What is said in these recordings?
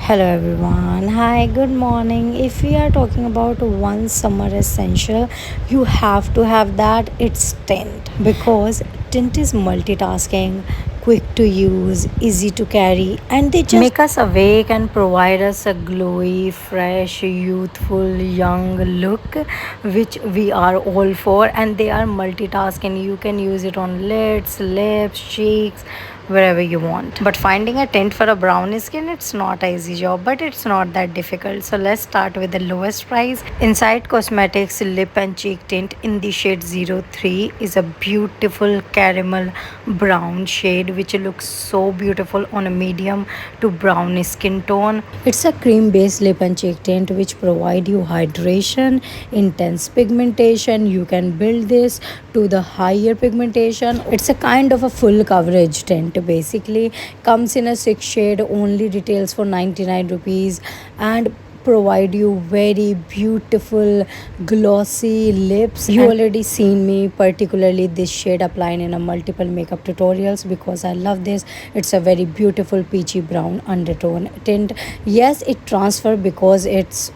Hello everyone. Hi, good morning. If we are talking about one summer essential, you have to have that. It's tint because tint is multitasking, quick to use, easy to carry, and they just make us awake and provide us a glowy, fresh, youthful, young look, which we are all for. And they are multitasking. You can use it on lids, lips, cheeks, wherever you want. But finding a tint for a brownie skin, it's not an easy job, but it's not that difficult. So let's start with the lowest price. Inside Cosmetics Lip and Cheek Tint in the shade 03 is a beautiful caramel brown shade which looks so beautiful on a medium to brown skin tone. It's a cream based lip and cheek tint which provide you hydration, intense pigmentation. You can build this to the higher pigmentation. It's a kind of a full coverage tint basically. Comes in a 6 shade, only retails for 99 rupees and provide you very beautiful glossy lips. You already seen me particularly this shade applying in a multiple makeup tutorials because I love this. It's a very beautiful peachy brown undertone tint. Yes, it transfer because it's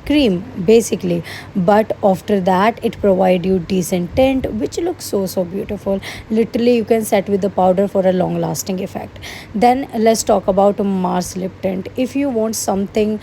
cream basically, but after that it provide you decent tint which looks so beautiful. Literally you can set with the powder for a long lasting effect. Then let's talk about Mars lip tint. If you want something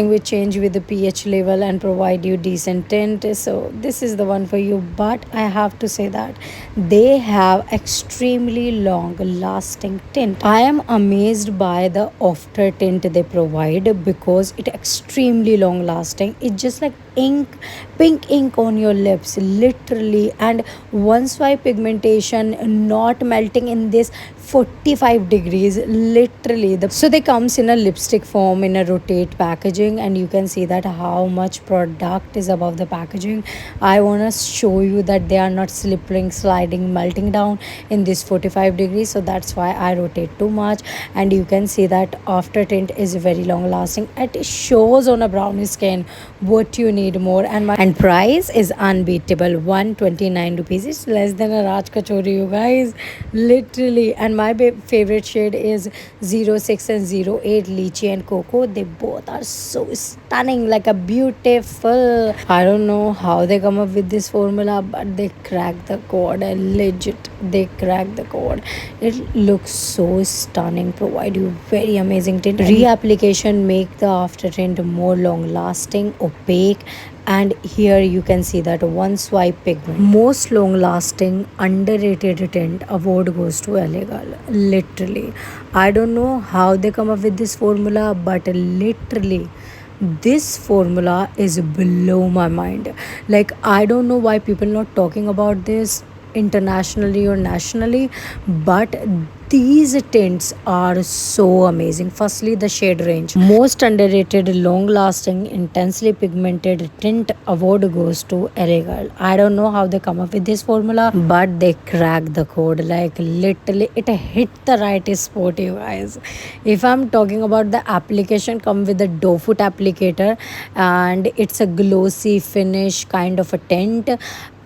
which change with the pH level and provide you decent tint, so this is the one for you. But I have to say that they have extremely long lasting tint. I am amazed by the after tint they provide because it extremely long lasting. It's just like ink, pink ink on your lips literally, and one swipe pigmentation not melting in this 45 degrees literally. So they comes in a lipstick form in a rotate packaging, and you can see that how much product is above the packaging. I want to show you that they are not slipping, sliding, melting down in this 45 degrees, so that's why I rotate too much. And you can see that after tint is very long lasting. It shows on a brownie skin what you need more. And price is unbeatable, 129 rupees. It's less than a Raj Kachori, you guys, literally. And my favorite shade is 06 and 08 lychee and cocoa. They both are so stunning, like a beautiful. I don't know how they come up with this formula, but they crack the code. Legit, they crack the code. It looks so stunning, provide you very amazing tint. Reapplication make the after tint more long lasting, opaque, and here you can see that one swipe pigment. Most long lasting underrated tint award goes to Elegal. Literally, I don't know how they come up with this formula, but literally this formula is below my mind. Like, I don't know why people not talking about this internationally or nationally, but these tints are so amazing. Firstly, the shade range, most underrated, long lasting, intensely pigmented tint award goes to LA Girl. I don't know how they come up with this formula, but they crack the code. Like, literally it hit the right spot, you guys. If I'm talking about the application, come with the doe foot applicator, and it's a glossy finish kind of a tint.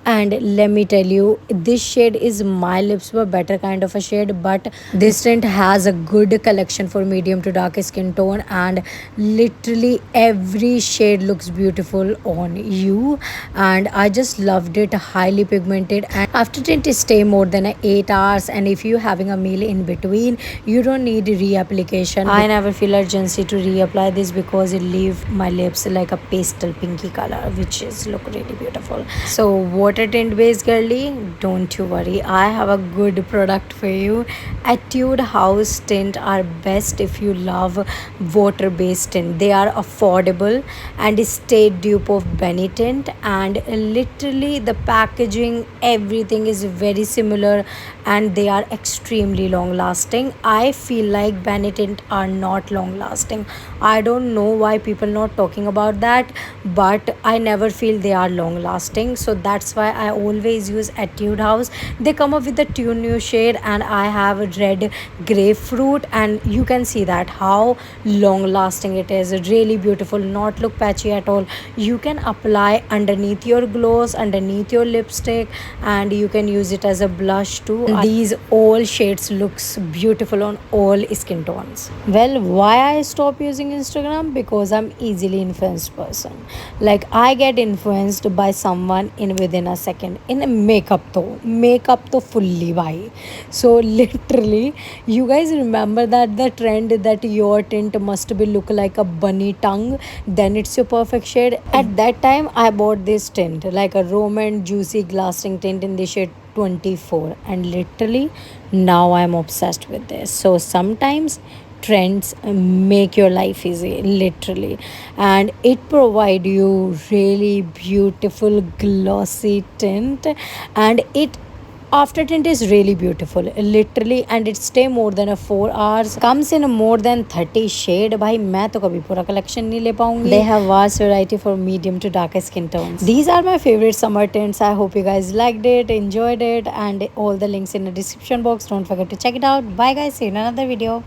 And let me tell you, this shade is my lips were better kind of a shade, but this tint has a good collection for medium to dark skin tone, and literally every shade looks beautiful on you. And I just loved it. Highly pigmented, and after tint stay more than 8 hours, and if you having a meal in between, you don't need reapplication. I never feel urgency to reapply this because it leave my lips like a pastel pinky color, which is look really beautiful. So water tint based girly, don't you worry, I have a good product for you. Etude House tint are best if you love water based tint. They are affordable and stay dupe of Benny tint, and literally the packaging, everything is very similar, and they are extremely long lasting. I feel like Benny tint are not long lasting. I don't know why people not talking about that, but I never feel they are long lasting. So that's why why I always use Etude House. They come up with the two new shade, and I have a red grapefruit, and you can see that how long lasting it is. Really beautiful, not look patchy at all. You can apply underneath your gloss, underneath your lipstick, and you can use it as a blush too. These all shades looks beautiful on all skin tones. Well, why I stop using Instagram? Because I'm easily influenced person. Like I get influenced by someone in within a second. In makeup to fully bhai. So literally, you guys remember that the trend that your tint must be look like a bunny tongue, then it's your perfect shade. At that time, I bought this tint, like a Roman juicy glassing tint in the shade 24, and literally now I'm obsessed with this. So sometimes trends make your life easy, literally, and it provide you really beautiful glossy tint, and it after tint is really beautiful, literally, and it stay more than a 4 hours, comes in more than 30 shade. Bhai मैं तो कभी पूरा collection नहीं ले पाऊंगी. They have vast variety for medium to darker skin tones. These are my favorite summer tints. I hope you guys liked it, enjoyed it, and all the links in the description box. Don't forget to check it out. Bye guys, see you in another video.